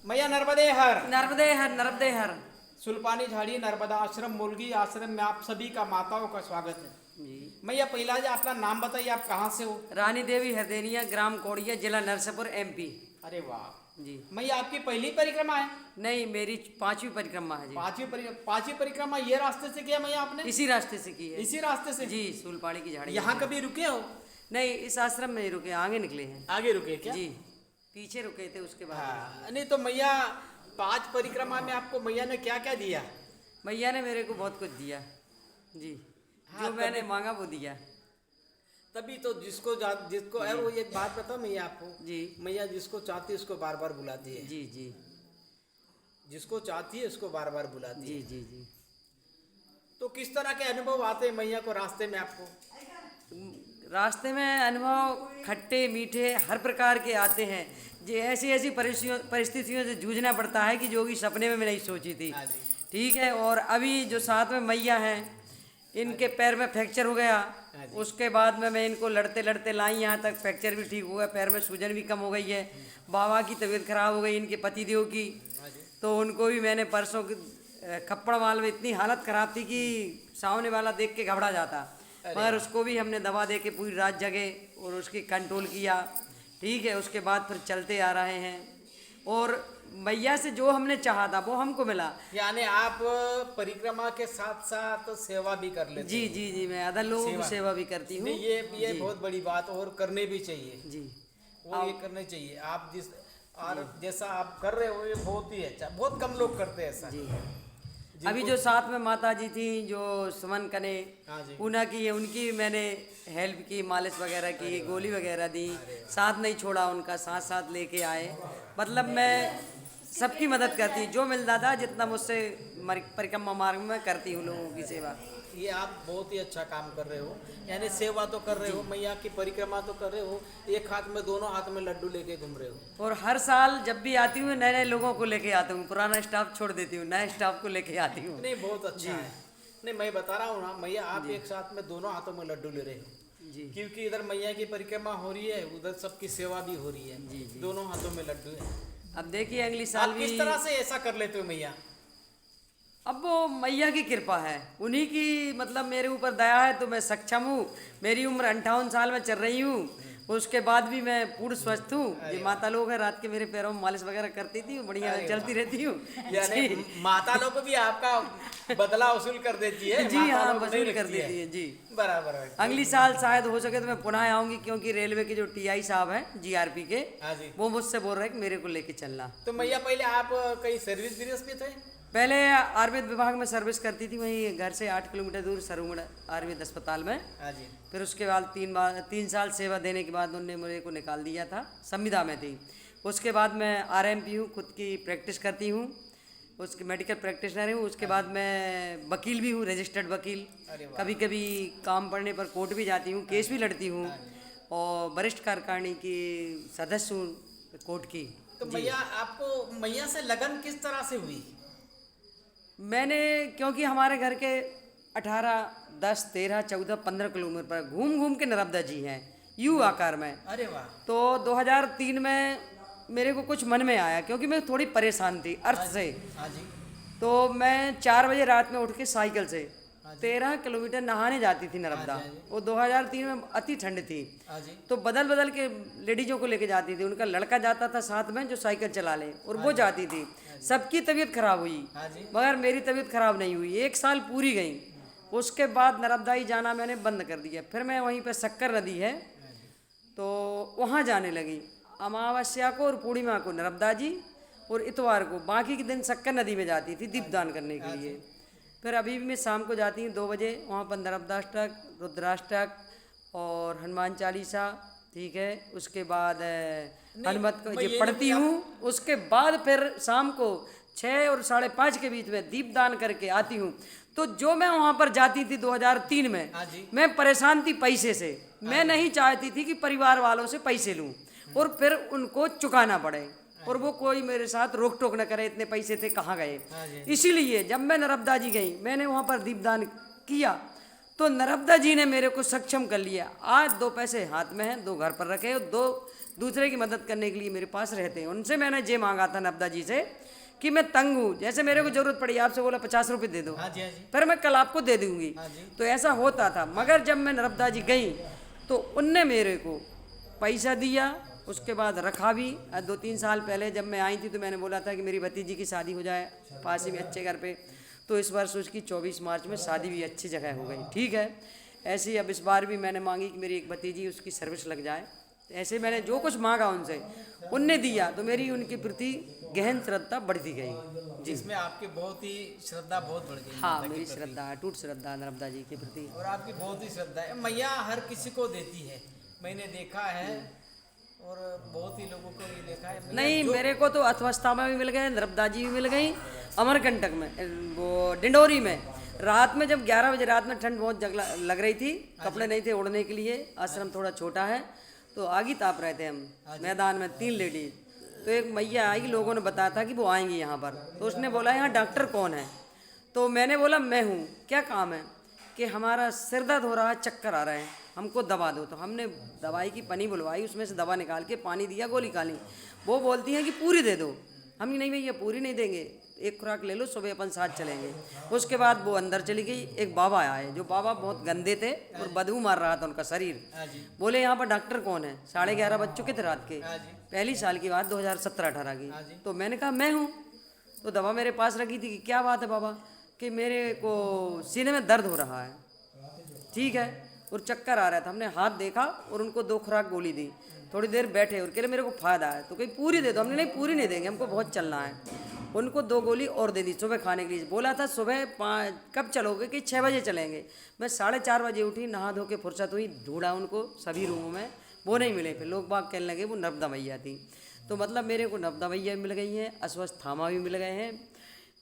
मैया नर्मदे हर। नर्मदे हर, नर्मदे हर। सुल्पानी झाड़ी नर्मदा आश्रम मुलगी आश्रम में आप सभी का माताओं का स्वागत है। जी। मैया पहला जो अपना नाम बताइए, आप कहाँ से हो? रानी देवी हरदेनिया, ग्राम कोड़िया, जिला नरसिंहपुर, एमपी। अरे वाह जी। मैया, आपकी पहली परिक्रमा है? नहीं, मेरी 5वीं परिक्रमा है जी। पांचवी परिक्रमा ये रास्ते से किया मैया आपने? इसी रास्ते से की है। इसी रास्ते से जी, सुलपाड़ी की झाड़ी। यहाँ कभी रुके हो? नहीं, इस आश्रम में ही रुके, आगे निकले हैं। आगे रुके क्या? जी, पीछे रुके थे उसके बाद। हाँ, नहीं तो मैया 5 परिक्रमा में आपको मैया ने क्या क्या दिया? मैया ने मेरे को बहुत कुछ दिया जी। हाँ, जो मैंने मांगा वो दिया। तभी तो जिसको है वो एक बात बताओ मैया आपको जी। मैया जिसको चाहती है उसको बार बार बुलाती है। जी जी जिसको चाहती है उसको बार बार बुलाती जी है। जी जी। तो किस तरह के अनुभव आते हैं मैया को रास्ते में आपको? रास्ते में अनुभव खट्टे मीठे हर प्रकार के आते हैं। जे ऐसी ऐसी परिस्थितियों से जूझना पड़ता है कि जो कि सपने में मैं नहीं सोची थी। हाँ जी। ठीक है। और अभी जो साथ में मैया हैं, इनके पैर में फ्रैक्चर हो गया। उसके बाद में मैं इनको लड़ते लड़ते लाई यहाँ तक, फ्रैक्चर भी ठीक हो गया, पैर में सूजन भी कम हो गई है। बाबा की तबीयत खराब हो गई, इनके पतिदेव की। तो उनको भी मैंने परसों खप्पड़ माल में इतनी हालत खराब थी कि सामने वाला देख के घबरा जाता, मगर उसको भी हमने दवा दे के पूरी रात जगे और उसकी कंट्रोल किया। ठीक है। उसके बाद फिर चलते आ रहे हैं और मैया से जो हमने चाहा था वो हमको मिला। यानी आप परिक्रमा के साथ साथ सेवा भी कर लेते जी हैं? जी जी, मैं अदर लोगों की सेवा भी करती हूँ। नहीं, ये बहुत बड़ी बात और करने भी चाहिए जी। वो ये करने चाहिए। आप जिस और जैसा आप कर रहे हो ये बहुत ही अच्छा, बहुत कम लोग करते हैं ऐसा। जी। अभी जो साथ में माता जी थी जो सुमन कने हाँ जी। पूना की है, उनकी मैंने हेल्प की, मालिश वगैरह की, गोली वगैरह दी, साथ नहीं छोड़ा उनका, साथ साथ लेके आए। मतलब मैं सबकी मदद करती हूँ, जो मिलता था जितना मुझसे परिक्रमा मार्ग में करती हूँ लोगों की सेवा। ये आप बहुत ही अच्छा काम कर रहे हो, यानी सेवा तो कर रहे हो, मैया की परिक्रमा तो कर रहे हो, एक हाथ में दोनों हाथ में लड्डू लेके घूम रहे हो। और हर साल जब भी आती हूँ नए नए लोगों को लेके आती हूँ, पुराना स्टाफ छोड़ देती हूँ, नए स्टाफ को लेके आती हूँ। नहीं, बहुत अच्छा है। नहीं, मैं बता रहा हूँ ना मैया, आप एक साथ में दोनों हाथों में लड्डू ले रहे हो जी। क्योंकि इधर मैया की परिक्रमा हो रही है, उधर सबकी सेवा भी हो रही है। जी जी। दोनों हाथों में लड्डू है। अब देखिए अगली साल आप भी किस तरह से ऐसा कर लेते हो मैया? अब वो मैया की कृपा है, उन्हीं की मतलब मेरे ऊपर दया है तो मैं सक्षम हूँ। मेरी उम्र 58 साल में चल रही हूँ, उसके बाद भी मैं पूर्ण स्वस्थ हूँ। ये माता लोग हैं, रात के मेरे पैरों में मालिश वगैरह करती थी, बढ़िया चलती रहती हूँ। यानी माता लोग को भी आपका बदला वसूल कर देती है? जी हाँ, वसूल कर देती है जी। बराबर है। अगली साल शायद हो सके तो मैं पुनः आऊंगी, क्योंकि रेलवे के जो टीआई साहब हैं जीआरपी के, हाँ जी। वो मुझसे बोल रहे हैं कि मेरे को लेके चलना। तो मैया पहले आप कहीं सर्विस बिजनेस में थे? पहले आयुर्वेद विभाग में सर्विस करती थी, वहीं घर से 8 किलोमीटर दूर सरुगुड़ आयुर्वेद अस्पताल में। हाँ जी। फिर उसके बाद 3 साल सेवा देने के बाद उन्होंने मेरे को निकाल दिया था, संविदा में थी। उसके बाद मैं आरएमपी हूँ, खुद की प्रैक्टिस करती हूँ, उसकी मेडिकल प्रैक्टिशनर हूँ। उसके बाद मैं वकील भी हूँ, रजिस्टर्ड वकील। कभी कभी काम पड़ने पर कोर्ट भी जाती हूँ, केस भी लड़ती हूँ, और वरिष्ठ कार्यकारिणी की सदस्य हूँ कोर्ट की। तो मैया आपको मैया से लगन किस तरह से हुई? मैंने, क्योंकि हमारे घर के 18, 10, 13, 14, 15 किलोमीटर पर घूम घूम के नर्मदा जी हैं, यू आकार में। अरे वाह। तो 2003 में मेरे को कुछ मन में आया, क्योंकि मैं थोड़ी परेशान थी अर्थ से। हाँ जी। तो मैं 4 बजे रात में उठ के साइकिल से 13 किलोमीटर नहाने जाती थी नर्मदा। वो 2003 में अति ठंड थी, तो बदल बदल के लेडीजों को लेके जाती थी। उनका लड़का जाता था साथ में जो साइकिल चला ले, और वो जाती थी। सबकी तबीयत खराब हुई, मगर मेरी तबीयत खराब नहीं हुई। 1 साल पूरी गई। उसके बाद नर्मदा ही जाना मैंने बंद कर दिया। फिर मैं वहीं पे शक्कर नदी है तो वहाँ जाने लगी। अमावस्या को और पूर्णिमा को नर्मदा जी, और इतवार को, बाकी के दिन शक्कर नदी में जाती थी दीपदान करने के लिए। फिर अभी भी मैं शाम को जाती हूँ 2 बजे, वहाँ पर नर्मदाष्टक, रुद्राष्टक और हनुमान चालीसा। ठीक है। उसके बाद हनुमत को ये पढ़ती हूँ। उसके बाद फिर शाम को 6 और 5:30 के बीच में दीपदान करके आती हूँ। तो जो मैं वहाँ पर जाती थी 2003 में, मैं परेशान थी पैसे से। मैं नहीं चाहती थी कि परिवार वालों से पैसे लूँ और फिर उनको चुकाना पड़े, और वो कोई मेरे साथ रोक टोक न करे, इतने पैसे थे कहाँ गए। इसीलिए जब मैं नर्मदा जी गई, मैंने वहाँ पर दीपदान किया, तो नर्मदा जी ने मेरे को सक्षम कर लिया। आज 2 पैसे हाथ में हैं, 2 घर पर रखे, और 2 दूसरे की मदद करने के लिए मेरे पास रहते हैं। उनसे मैंने ये मांगा था नर्मदा जी से कि मैं तंग हूँ, जैसे मेरे को जरूरत पड़ी आपसे बोला 50 रुपये दे दो, हाँ जी, हाँ जी, पर मैं कल आपको दे दूंगी, हाँ जी, तो ऐसा होता था। मगर जब मैं नर्मदा जी गई तो उनने मेरे को पैसा दिया, उसके बाद रखा भी। 2-3 साल पहले जब मैं आई थी तो मैंने बोला था कि मेरी भतीजी की शादी हो जाए पास ही में अच्छे घर पे, तो इस वर्ष उसकी 24 मार्च में शादी भी अच्छी जगह हो गई। ठीक है, ऐसे ही अब इस बार भी मैंने मांगी कि मेरी एक भतीजी उसकी सर्विस लग जाए। ऐसे मैंने जो कुछ मांगा उनसे उनने दिया, तो मेरी उनके प्रति गहन श्रद्धा बढ़ती गई। जी, इसमें आपकी बहुत ही श्रद्धा बहुत बढ़ गई। हाँ, मेरी श्रद्धा है, टूट श्रद्धा नर्मदा जी के प्रति। और आपकी बहुत ही श्रद्धा है। मैया हर किसी को देती है, मैंने देखा है और बहुत ही लोगों को ये देखा है। नहीं, मेरे को तो अथवस्था में भी मिल गए, नर्मदा जी भी मिल गई, अमरकंटक में, वो डिंडोरी में। रात में जब 11 बजे रात में ठंड बहुत लग रही थी, कपड़े नहीं थे ओढ़ने के लिए, आश्रम थोड़ा छोटा है, तो आग ही ताप रहे थे हम मैदान में, 3 लेडीज। तो एक मैया आई, लोगों ने बताया था कि वो आएंगी यहाँ पर, तो उसने बोला यहाँ डॉक्टर कौन है, तो मैंने बोला मैं हूँ, क्या काम है, कि हमारा सिर दर्द हो रहा है, चक्कर आ रहे हैं, हमको दवा दो। तो हमने दवाई की पन्नी बुलवाई, उसमें से दवा निकाल के पानी दिया, गोली खा ली। वो बोलती हैं कि पूरी दे दो। हम नहीं भैया पूरी नहीं देंगे, एक खुराक ले लो, सुबह अपन साथ चलेंगे। उसके बाद वो अंदर चली गई। एक बाबा आए, जो बाबा बहुत गंदे थे और बदबू मार रहा था उनका शरीर। बोले यहाँ पर डॉक्टर कौन है? 11:30 बज चुके थे रात के, पहली साल की बात 2017-18 की। तो मैंने कहा मैं हूँ। तो दवा मेरे पास रखी थी कि क्या बात है बाबा, कि मेरे को सीने में दर्द हो रहा है, ठीक है, और चक्कर आ रहा था। हमने हाथ देखा और उनको 2 खुराक गोली दी। थोड़ी देर बैठे और कह रहे मेरे को फायदा है, तो कहीं पूरी दे दो। हमने नहीं पूरी नहीं देंगे, हमको बहुत चलना है। उनको 2 गोली और दे दी सुबह खाने के लिए। बोला था सुबह 5 कब चलोगे, कि 6 बजे चलेंगे। मैं 4:30 बजे उठी, नहा धो के फुर्सत हुई, ढूंढा उनको सभी रूमों में, वो नहीं मिले। फिर लोग बाग कहने लगे वो नर्मदा मैया थी। तो मतलब मेरे को नर्मदा मैया भी मिल गई हैं, अश्वस्थामा भी मिल गए हैं,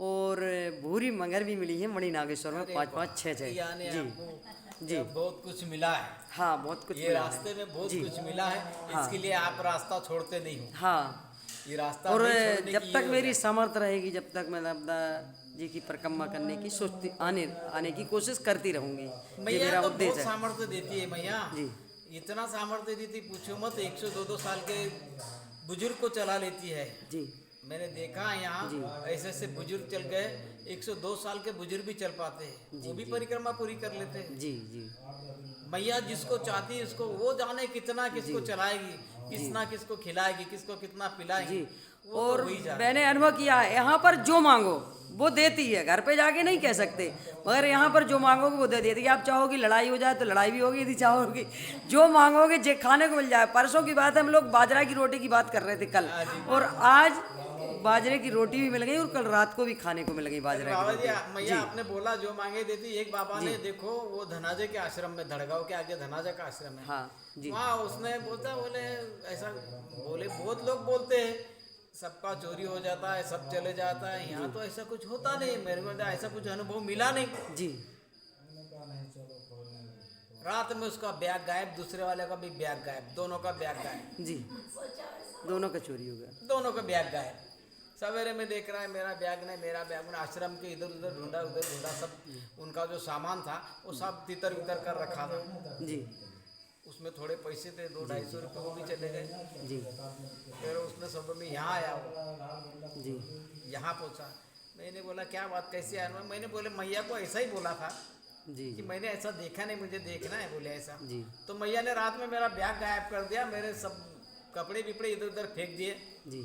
और भूरी मंगर भी मिली है मणि नागेश्वर में, 5-5, 6-6। जी जी, बहुत कुछ मिला है। हाँ, बहुत कुछ ये मिला रास्ते है। में बहुत जी, कुछ मिला है। इसके लिए आप रास्ता छोड़ते नहीं हो। हाँ, ये रास्ता और नहीं छोड़ने जब की तक ये मेरी होता सामर्थ्य रहेगी, जब तक मैं नर्मदा जी की परिक्रमा करने की सोचती आने की कोशिश करती रहूंगी। है। ये मैया मेरा तो उद्देश्य बहुत है। सामर्थ्य देती है मैया, जी, इतना सामर्थ्य देती पूछो मत। 102 साल के बुजुर्ग को चला लेती है। जी, मैंने देखा यहाँ ऐसे ऐसे बुजुर्ग चल गए, 102 साल के बुजुर्ग भी चल पाते हैं, वो भी परिक्रमा पूरी कर लेते हैं। जी, जी, मैया जिसको चाहती है उसको वो जाने कितना किसको चलाएगी, कितना किसको खिलाएगी, किसको कितना पिलाएगी, वो और तो वही जाने। मैंने अनुभव किया है, यहाँ पर जो मांगो वो देती है। घर पे जाके नहीं कह सकते, मगर यहाँ पर जो मांगोगे वो दे देती है। आप चाहोगे लड़ाई हो जाए तो लड़ाई भी होगी, यदि चाहोगे जो मांगोगे जे खाने को मिल जाए। परसों की बात है, हम लोग बाजरा की रोटी की बात कर रहे थे कल, और आज बाजरे की रोटी भी मिल गई, और कल रात को भी खाने को मिल गई बाजरा की बाबा रोटी। जी मैया आपने बोला जो मांगे देती। एक बाबा ने देखो वो धनाजे के आश्रम में, धड़गांव के आगे धनाजे का आश्रम है, हाँ जी, वहाँ उसने बोले ऐसा बोले, बहुत लोग बोलते हैं सबका चोरी हो जाता है, सब चले जाता है, यहाँ तो ऐसा कुछ होता नहीं। मेरे को तो ऐसा कुछ अनुभव मिला नहीं। जी, रात में उसका बैग गायब, दूसरे वाले का भी बैग गायब, दोनों का बैग गायब, जी, दोनों का चोरी हो गया। दोनों का बैग गायब। सवेरे में देख रहा है मेरा बैग नहीं, मेरा बैग नहीं। आश्रम के इधर उधर ढूंढा, उधर ढूंढा, सब उनका जो सामान था वो सब तितर बितर कर रखा था। जी, उसमें थोड़े पैसे थे, 200-250 रुपये, वो भी चले गए। जी, फिर उसने सब में यहाँ आया, वो जी, यहाँ पहुँचा। मैंने बोला क्या बात, कैसे आया? मैंने बोले मैया को ऐसा ही बोला था जी, कि मैंने ऐसा देखा नहीं, मुझे देखना है, बोले ऐसा। जी, तो मैया ने रात में मेरा बैग गायब कर दिया, मेरे सब कपड़े बिपड़े इधर उधर फेंक दिए। जी।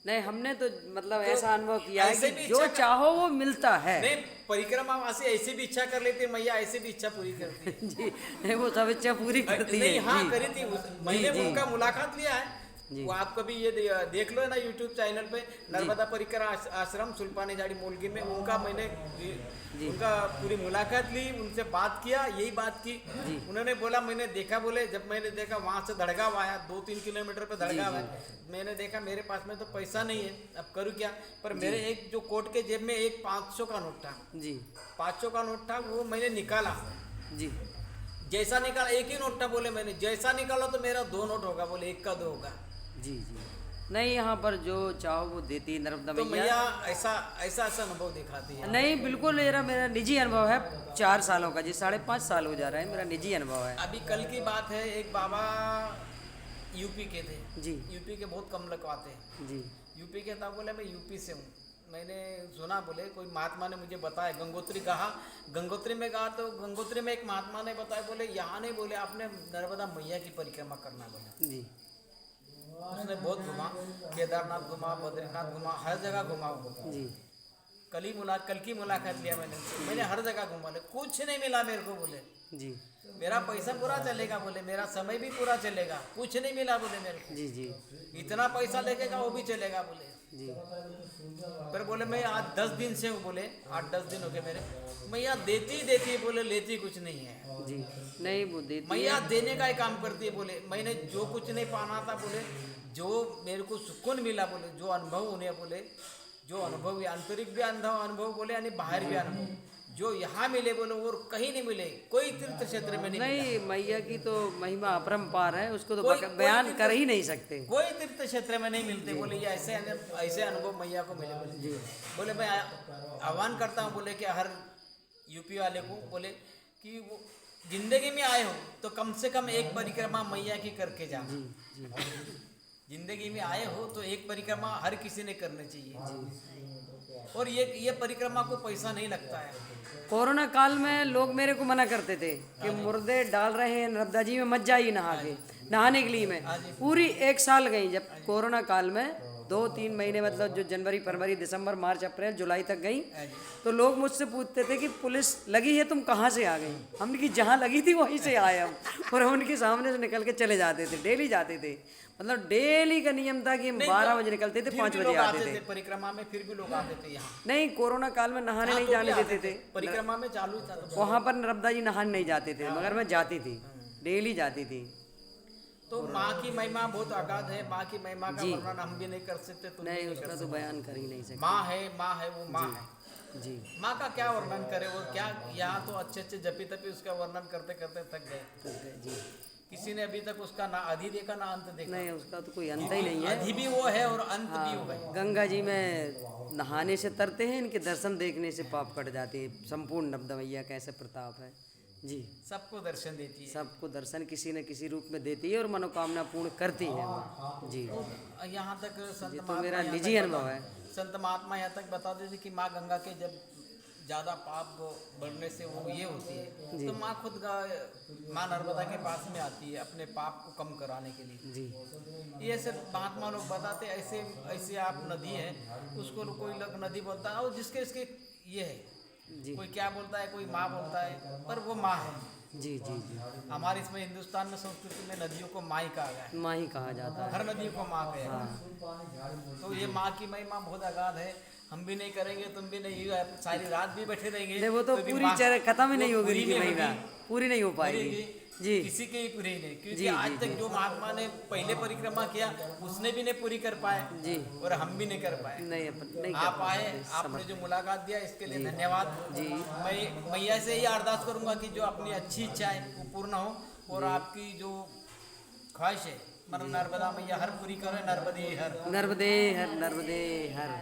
नहीं, हमने तो मतलब ऐसा अनुभव किया है ऐसे कि भी जो इच्छा चाहो वो मिलता है। नहीं, परिक्रमा वासी ऐसे भी इच्छा कर लेते, मैया ऐसे भी इच्छा पूरी करती है। जी, नहीं, वो सब इच्छा पूरी करती है। नहीं, हाँ जी, करी थी। मैंने जी। उनका मुलाकात लिया है, जी। वो आप कभी ये देख लो है ना यूट्यूब चैनल पे, नर्मदा परिक्रमा आश्रम सुल्पानी झाड़ी मोलगी में, उनका मैंने उनका पूरी मुलाकात ली, उनसे बात किया, यही बात की। उन्होंने बोला मैंने देखा, बोले जब मैंने देखा वहाँ से धड़गांव आया, 2-3 किलोमीटर पे धड़गांव है, मैंने देखा मेरे पास में तो पैसा नहीं है, अब करूँ क्या? पर मेरे एक जो कोट के जेब में एक 500 का नोट था, जी, 500 का नोट था, वो मैंने निकाला। जी, जैसा निकाला, एक ही नोट था, बोले मैंने जैसा निकाला तो मेरा 2 नोट होगा, बोले 1 का 2 होगा। जी, जी। नहीं, यहाँ पर जो चाहो वो देती है नर्मदा तो मैया। मैया ऐसा अनुभव दिखाती है। नहीं, बिल्कुल मेरा निजी अनुभव है, 4 सालों का जी, 5.5 साल हो जा रहा है, मेरा निजी अनुभव है। अभी कल की बात है, एक बाबा यूपी के थे जी यूपी के बहुत कम लोग आते हैं जी यूपी के था बोले मैं यूपी से हूँ मैंने सुना बोले कोई महात्मा ने मुझे बताया गंगोत्री कहा गंगोत्री में कहा तो गंगोत्री में एक महात्मा ने बताया बोले यहाँ नहीं बोले आपने नर्मदा मैया की परिक्रमा करना बोले जी उसने बहुत घुमा केदारनाथ घुमा बद्रीनाथ घुमा हर जगह घुमा वो जी कल की मुलाकात लिया मैंने हर जगह घुमा ले कुछ नहीं मिला मेरे को बोले जी मेरा पैसा पूरा चलेगा बोले मेरा समय भी पूरा चलेगा कुछ नहीं मिला बोले मेरे को जी जी इतना पैसा लगेगा वो भी चलेगा बोले जी पर बोले मैं आज 10 दिन से हूँ बोले 8-10 दिन हो गए मेरे मैया देती बोले लेती कुछ नहीं है जी नहीं वो देती मैया देने का ही काम करती है बोले मैंने जो कुछ नहीं पाना था बोले जो मेरे को सुकून मिला बोले जो अनुभव होने बोले जो अनुभव आंतरिक भी अनुभव बोले आणि बाहर भी अनुभव जो यहाँ मिले बोले और कहीं नहीं मिले कोई तीर्थ क्षेत्र में नहीं मैया की तो महिमा अपरंपार है उसको तो कोई बयान कर ही नहीं सकते कोई तीर्थ क्षेत्र में नहीं मिलते बोले ये ऐसे अनुभव मैया को मिले बोले जी बोले मैं आह्वान करता हूँ बोले कि हर यूपी वाले को बोले कि वो जिंदगी में आए हो तो कम से कम एक परिक्रमा मैया की करके जा जी जी जिंदगी में आए हो तो एक परिक्रमा हर किसी ने करनी चाहिए और ये परिक्रमा को पैसा नहीं लगता है कोरोना काल में लोग मेरे को मना करते थे कि मुर्दे डाल रहे हैं नर्मदा जी में मत जाइए नहाने के लिए मैं पूरी 1 साल गई जब कोरोना काल में 2-3 महीने मतलब जो जनवरी फरवरी दिसंबर मार्च अप्रैल जुलाई तक गई तो लोग मुझसे पूछते थे कि पुलिस लगी है तुम कहाँ से आ गई हमने कि जहाँ लगी थी वहीं से आए हम और हम उनके सामने से निकल के चले जाते थे डेली जाते थे मतलब डेली का नियम था कि हम 12 बजे निकलते थे 5 बजे आते थे परिक्रमा में फिर भी लोग आते थे यहाँ नहीं कोरोना काल में नहाने नहीं जाने देते थे परिक्रमा में चालू था वहाँ पर नर्मदा जी नहाने नहीं जाते थे मगर मैं जाती थी डेली जाती थी तो माँ की महिमा बहुत अगाध है माँ की महिमा का वर्णन हम भी नहीं कर सकते तुम नहीं उसका तो बयान कर ही नहीं सकते माँ है वो माँ है जी माँ का क्या वर्णन करे वो क्या यहाँ तो अच्छे जपी तपी उसका वर्णन करते करते थक गए जी किसी ने अभी तक उसका ना आदि देखा ना अंत देखा नहीं उसका तो कोई अंत ही नहीं है आदि भी वो है और अंत भी वो है गंगा जी में नहाने से तरते हैं इनके दर्शन देखने से पाप कट जाते हैं संपूर्ण नर्मदा मैया का ऐसा प्रताप है जी सबको दर्शन देती है सबको दर्शन किसी न किसी रूप में देती है और मनोकामना पूर्ण करती है जी यहाँ तक संत तो मेरा निजी अनुभव है संत महात्मा यहाँ तक बताते थे कि माँ गंगा के जब ज़्यादा पाप बढ़ने से वो ये होती है तो माँ खुद माँ नर्मदा के पास में आती है अपने पाप को कम कराने के लिए जी ये सब महात्मा लोग बताते ऐसे ऐसे आप नदी है उसको कोई लोग नदी बोलता है और जिसके इसके ये है जी कोई क्या बोलता है कोई माँ बोलता है पर वो माँ है जी जी जी हमारे इसमें हिंदुस्तान में संस्कृति में नदियों को माँ ही कहा गया है माँ ही कहा जाता है हर नदी को माँ कहे तो ये माँ की महिमा बहुत अगाध है हम भी नहीं करेंगे तुम भी नहीं सारी रात भी बैठे रहेंगे वो तो पूरी खत्म ही नहीं होगी उनकी महिमा पूरी नहीं हो पाएगी जी किसी के ही पूरी नहीं क्योंकि आज तक जो महात्मा ने पहले परिक्रमा किया उसने भी नहीं पूरी कर पाए जी और हम भी नहीं कर पाए नहीं आप आए आपने जो मुलाकात दिया इसके लिए धन्यवाद जी मैं मैया से ही अरदास करूंगा कि जो अपनी अच्छी इच्छा है वो पूर्ण हो और आपकी जो ख्वाहिश है नर्मदा मैया हर पूरी करे नर्मदे हर नर्मदे हर